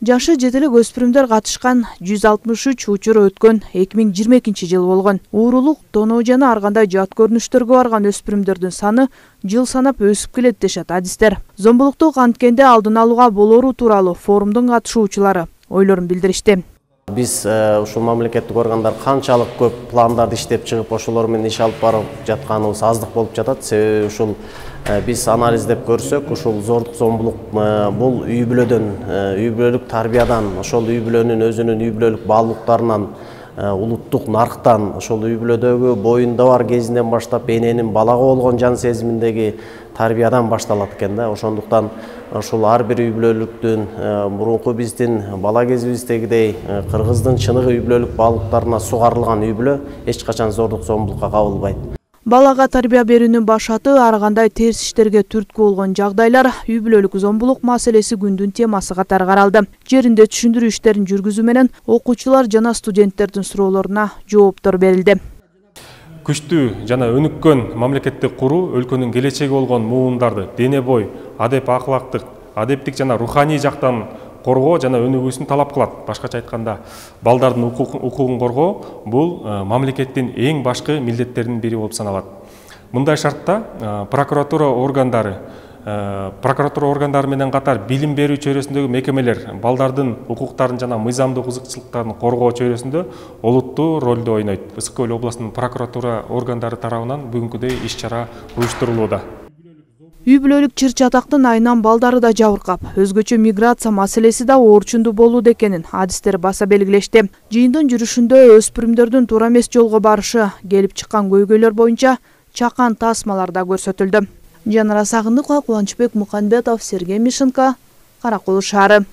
Жашы жетелик өспүрүмдөр катышкан 163 учуру өткөн 2022 жыл болгон. Уурулук, тоноо жана ар кандай жат көрүнүштөргө барган өспүрүмдөрдүн саны жыл санап өсүп келет дешет адистер. Зомбулукту канткенде алдын алууга болору тууралуу форумдун катышуучулары ойлорун билдиришти. Биз ушул мамлекеттик органдар канчалык көп пландарды иштеп чыгып, ошолор менен иш алып барып жатканыбыз аздык болуп жатат. Себеби ушул биз анализдеп көрсөк, ушул зордук, зомбулук бул үй бүлөлүк тарбиядан, ошол үй бүлөнүн өзүнүн үй бүлөлүк баалуулуктарынан, улуттук нарктан, ошол үй бүлөдөгү боюнда бар кезинен баштап эненин балага болгон жан сезиминдеги тарбиядан башталат экен да. Ошондуктан ушул ар бир үй бүлөлүктүн мурунку биздин бала кезибиздегидей кыргыздын чыныгы үй бүлөлүк баалуулуктарына сугарылган үй бүлө эч качан зордук, зомбулукка кабылбайт. Балага тарбия берүүнүн башаты ар кандай терс иштерге түрткү болгон жагдайлар үй бүлөлүк зомбулук маселеси күндүн темасы катары каралды. Жеринде түшүндүрүү иштерин жүргүзүү менен окуучулар жана студенттердин суроолоруна жооптор берилди. Күчтүү жана өнүккөн мамлекетти куруу өлкөнүн келечеги болгон муумдарды дене бой, адеп акылактык, адептик жана руханий жактан коргоо жана өнүгүүсүн талап кылат. Башкача айтканда, балдардын укугун коргоо бул мамлекеттин эң башкы милдеттеринин бири болуп саналат. Мындай шартта прокуратура органдары менен катар билим берүү чөйрөсүндөгү мекемелер балдардын укуктарын жана мыйзамдык узукчулуктарын коргоо чөйрөсүндө олуттуу ролду ойнойт. Ысык Көл областынын прокуратура органдары тарабынан бүгүнкүдөй иш-чара уюштурулууда. Үй бүлөлүк чыр-чатактын айынан балдары да жабыркап, өзгөчө миграция маселеси да оорчундуу болууда экенин адистер баса белгилешти. Жыйындын жүрүшүндө өспүрүмдөрдүн туура эмес жолго барышы, келип чыккан көйгөйлөр боюнча чакан тасмалар да көрсөтүлдү. Жанара Сагындыкова, Кубанычбек Муканбетов, Сергей Мишенко, Кара Кол шаары.